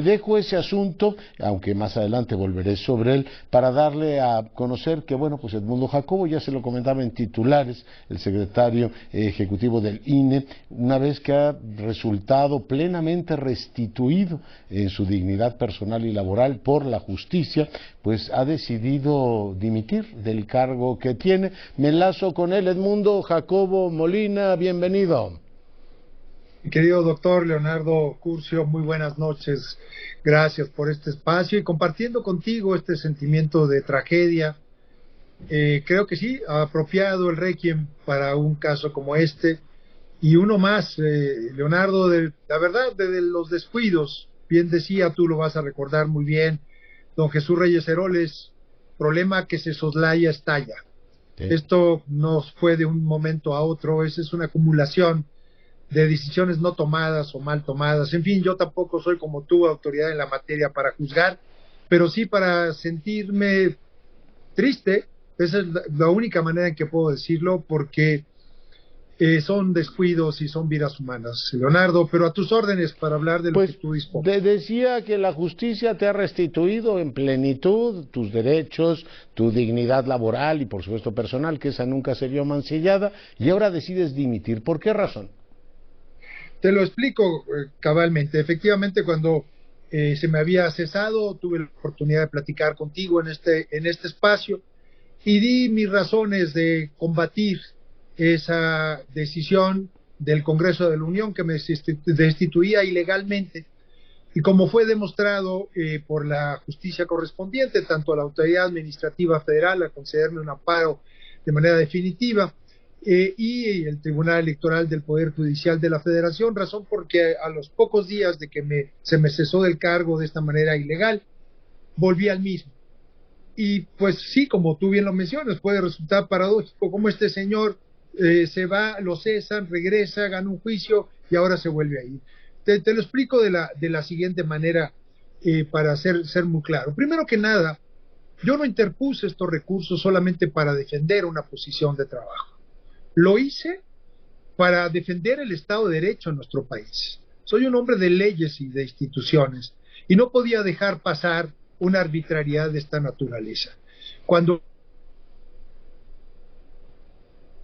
dejo ese asunto, aunque más adelante volveré sobre él, para darle a conocer que, bueno, pues Edmundo Jacobo, ya se lo comentaba en titulares, el secretario ejecutivo del INE, una vez que ha resultado plenamente restituido en su dignidad personal y laboral por la justicia, pues ha decidido dimitir del cargo que tiene. Me enlazo con él. Edmundo Jacobo Molina, bienvenido. Mi querido doctor Leonardo Curcio, muy buenas noches. Gracias por este espacio y compartiendo contigo este sentimiento de tragedia. Creo que sí, apropiado el requiem para un caso como este. Y uno más, Leonardo, la verdad, de los descuidos, bien decía, tú lo vas a recordar muy bien, don Jesús Reyes Heroles, problema que se soslaya, estalla. Sí. Esto no fue de un momento a otro, esa es una acumulación de decisiones no tomadas o mal tomadas. En fin, yo tampoco soy como tú, autoridad en la materia para juzgar, pero sí para sentirme triste. Esa es la única manera en que puedo decirlo, porque son descuidos y son vidas humanas, Leonardo, pero a tus órdenes para hablar de lo que tú dispones. Decía que la justicia te ha restituido en plenitud tus derechos, tu dignidad laboral y por supuesto personal, que esa nunca se vio mancillada, y ahora decides dimitir. ¿Por qué razón? Te lo explico cabalmente. Efectivamente, cuando se me había cesado, tuve la oportunidad de platicar contigo en este espacio y di mis razones de combatir esa decisión del Congreso de la Unión que me destituía ilegalmente. Y como fue demostrado por la justicia correspondiente, tanto a la autoridad administrativa federal a concederme un amparo de manera definitiva, y el Tribunal Electoral del Poder Judicial de la Federación, razón porque a los pocos días de que se me cesó del cargo de esta manera ilegal, volví al mismo. Y pues sí, como tú bien lo mencionas, puede resultar paradójico como este señor se va, lo cesan, regresa, gana un juicio y ahora se vuelve a ir. Te lo explico de la siguiente manera para ser muy claro. Primero que nada, yo no interpuse estos recursos solamente para defender una posición de trabajo. Lo hice para defender el Estado de Derecho en nuestro país. Soy un hombre de leyes y de instituciones y no podía dejar pasar una arbitrariedad de esta naturaleza. Cuando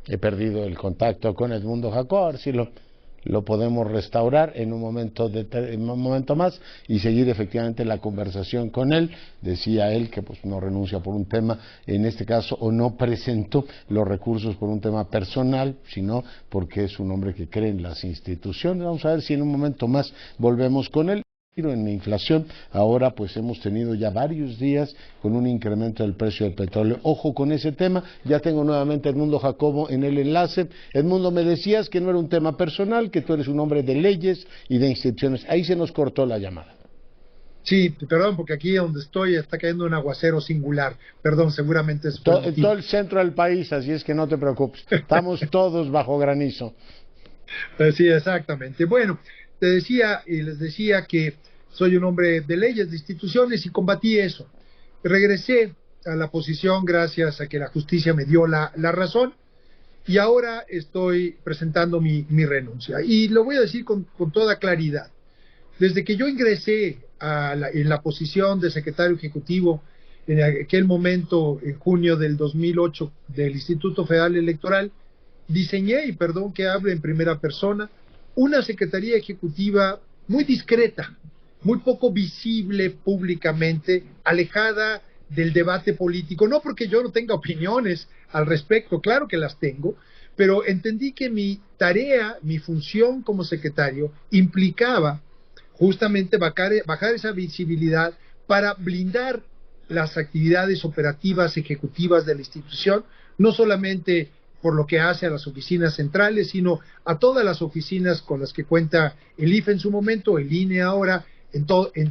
he perdido el contacto con Edmundo Jacobo, a ver si lo podemos restaurar en un momento más y seguir efectivamente la conversación con él. Decía él que pues no renuncia por un tema, en este caso, o no presentó los recursos por un tema personal, sino porque es un hombre que cree en las instituciones. Vamos a ver si en un momento más volvemos con él. En la inflación, ahora pues hemos tenido ya varios días con un incremento del precio del petróleo. Ojo con ese tema, ya tengo nuevamente a Edmundo Jacobo en el enlace. Edmundo, me decías que no era un tema personal, que tú eres un hombre de leyes y de instituciones. Ahí se nos cortó la llamada. Sí, perdón, porque aquí donde estoy está cayendo un aguacero singular. Perdón, seguramente es todo el centro del país, así es que no te preocupes. Estamos todos bajo granizo. Sí, exactamente. Bueno, te decía y les decía que soy un hombre de leyes, de instituciones y combatí eso. Regresé a la posición gracias a que la justicia me dio la razón y ahora estoy presentando mi renuncia. Y lo voy a decir con toda claridad. Desde que yo ingresé en la posición de secretario ejecutivo en aquel momento, en junio del 2008, del Instituto Federal Electoral, diseñé, y perdón que hable en primera persona, una secretaría ejecutiva muy discreta, muy poco visible públicamente, alejada del debate político, no porque yo no tenga opiniones al respecto, claro que las tengo, pero entendí que mi tarea, mi función como secretario implicaba justamente bajar esa visibilidad para blindar las actividades operativas ejecutivas de la institución, no solamente por lo que hace a las oficinas centrales, sino a todas las oficinas con las que cuenta el IFE en su momento, el INE ahora, en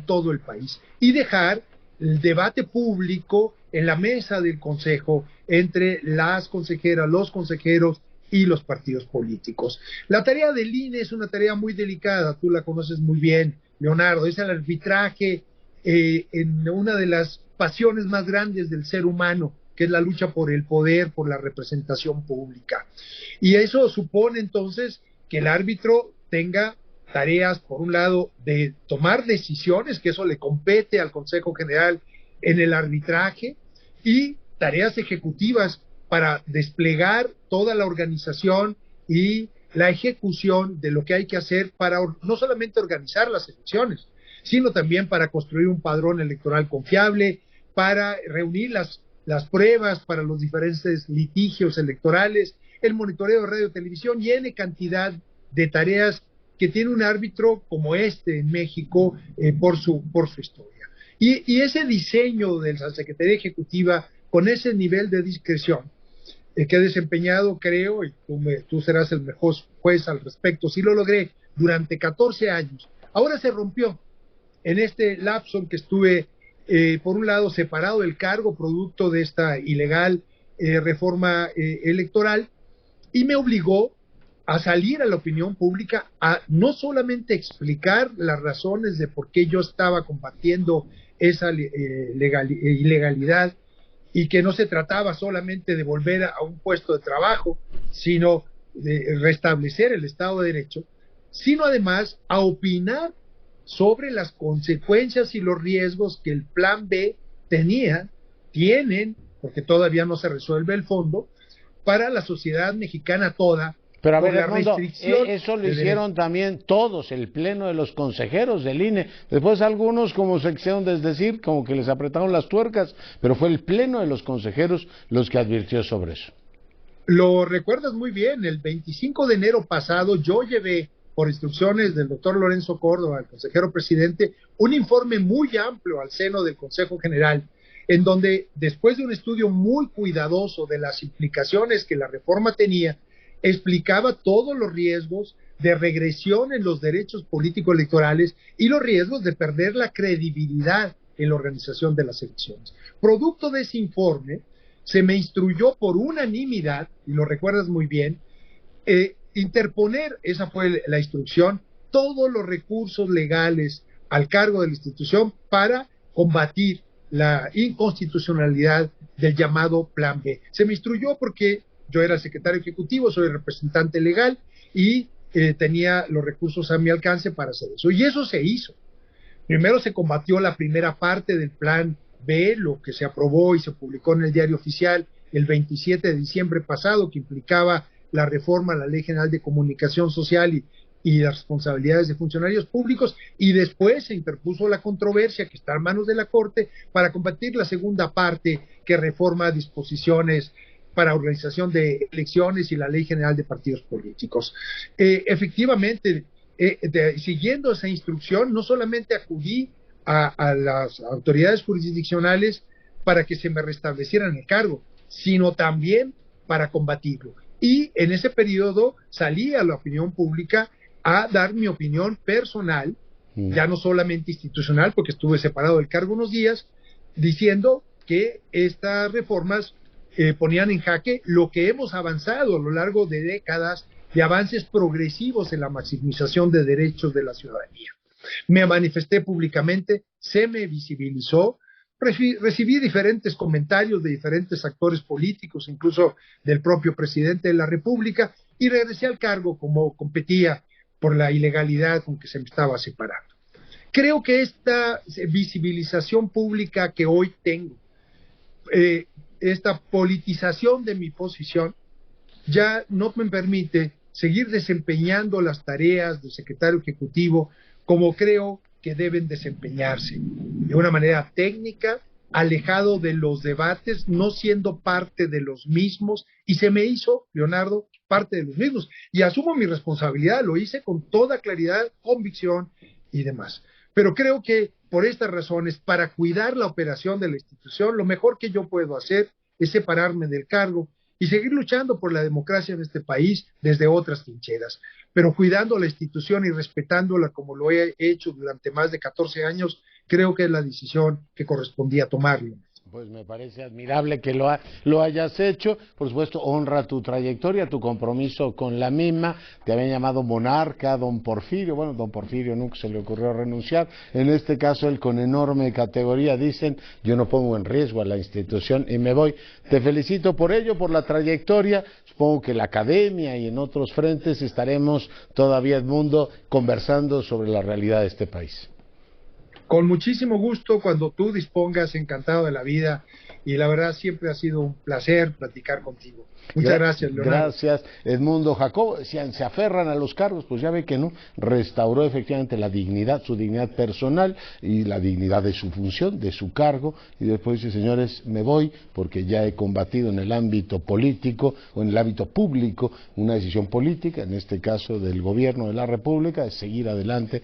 todo el país. Y dejar el debate público en la mesa del Consejo entre las consejeras, los consejeros y los partidos políticos. La tarea del INE es una tarea muy delicada, tú la conoces muy bien, Leonardo, es el arbitraje en una de las pasiones más grandes del ser humano, que es la lucha por el poder, por la representación pública. Y eso supone entonces que el árbitro tenga tareas, por un lado, de tomar decisiones, que eso le compete al Consejo General en el arbitraje, y tareas ejecutivas para desplegar toda la organización y la ejecución de lo que hay que hacer para no solamente organizar las elecciones, sino también para construir un padrón electoral confiable, para reunir las pruebas para los diferentes litigios electorales, el monitoreo de radio y televisión y N cantidad de tareas que tiene un árbitro como este en México por su historia. Y ese diseño de la Secretaría Ejecutiva con ese nivel de discreción que he desempeñado, creo, y tú serás el mejor juez al respecto, sí lo logré durante 14 años. Ahora se rompió en este lapso en que estuve, por un lado, separado del cargo producto de esta ilegal reforma electoral, y me obligó a salir a la opinión pública a no solamente explicar las razones de por qué yo estaba combatiendo esa ilegalidad, y que no se trataba solamente de volver a un puesto de trabajo, sino de restablecer el Estado de Derecho, sino además a opinar sobre las consecuencias y los riesgos que el Plan B tienen, porque todavía no se resuelve el fondo, para la sociedad mexicana toda. Pero a ver, Edmundo, eso lo hicieron también todos, el pleno de los consejeros del INE. Después algunos, como se quisieron desdecir, como que les apretaron las tuercas, pero fue el pleno de los consejeros los que advirtió sobre eso. Lo recuerdas muy bien, el 25 de enero pasado yo llevé, por instrucciones del doctor Lorenzo Córdoba, el consejero presidente, un informe muy amplio al seno del Consejo General, en donde, después de un estudio muy cuidadoso de las implicaciones que la reforma tenía, explicaba todos los riesgos de regresión en los derechos político-electorales y los riesgos de perder la credibilidad en la organización de las elecciones. Producto de ese informe, se me instruyó por unanimidad, y lo recuerdas muy bien, interponer, esa fue la instrucción, todos los recursos legales al cargo de la institución para combatir la inconstitucionalidad del llamado Plan B. Se me instruyó porque yo era secretario ejecutivo, soy representante legal y tenía los recursos a mi alcance para hacer eso. Y eso se hizo. Primero se combatió la primera parte del Plan B, lo que se aprobó y se publicó en el Diario Oficial el 27 de diciembre pasado, que implicaba la reforma a la Ley General de Comunicación Social y las responsabilidades de funcionarios públicos, y después se interpuso la controversia que está en manos de la Corte para combatir la segunda parte que reforma disposiciones para organización de elecciones y la Ley General de Partidos Políticos. Efectivamente, siguiendo esa instrucción, no solamente acudí a las autoridades jurisdiccionales para que se me restablecieran el cargo, sino también para combatirlo. Y en ese periodo salí a la opinión pública a dar mi opinión personal, ya no solamente institucional, porque estuve separado del cargo unos días, diciendo que estas reformas ponían en jaque lo que hemos avanzado a lo largo de décadas de avances progresivos en la maximización de derechos de la ciudadanía. Me manifesté públicamente, se me visibilizó, recibí diferentes comentarios de diferentes actores políticos, incluso del propio presidente de la República, y regresé al cargo como competía por la ilegalidad con que se me estaba separando. Creo que esta visibilización pública que hoy tengo, esta politización de mi posición, ya no me permite seguir desempeñando las tareas de secretario ejecutivo como creo que deben desempeñarse, de una manera técnica, alejado de los debates, no siendo parte de los mismos, y se me hizo, Leonardo, parte de los mismos, y asumo mi responsabilidad, lo hice con toda claridad, convicción y demás. Pero creo que por estas razones, para cuidar la operación de la institución, lo mejor que yo puedo hacer es separarme del cargo y seguir luchando por la democracia de este país desde otras trincheras, pero cuidando la institución y respetándola como lo he hecho durante más de 14 años, creo que es la decisión que correspondía tomarlo. Pues me parece admirable que lo hayas hecho. Por supuesto, honra tu trayectoria, tu compromiso con la misma. Te habían llamado monarca, don Porfirio. Bueno, don Porfirio nunca se le ocurrió renunciar. En este caso, él con enorme categoría dicen, yo no pongo en riesgo a la institución y me voy. Te felicito por ello, por la trayectoria. Supongo que en la academia y en otros frentes estaremos todavía, Edmundo, conversando sobre la realidad de este país. Con muchísimo gusto, cuando tú dispongas, encantado de la vida, y la verdad siempre ha sido un placer platicar contigo. Muchas gracias, Leonardo. Gracias, Edmundo Jacobo. Si se aferran a los cargos, pues ya ve que no, restauró efectivamente la dignidad, su dignidad personal y la dignidad de su función, de su cargo, y después dice, señores, me voy porque ya he combatido en el ámbito político o en el ámbito público una decisión política, en este caso del gobierno de la República, de seguir adelante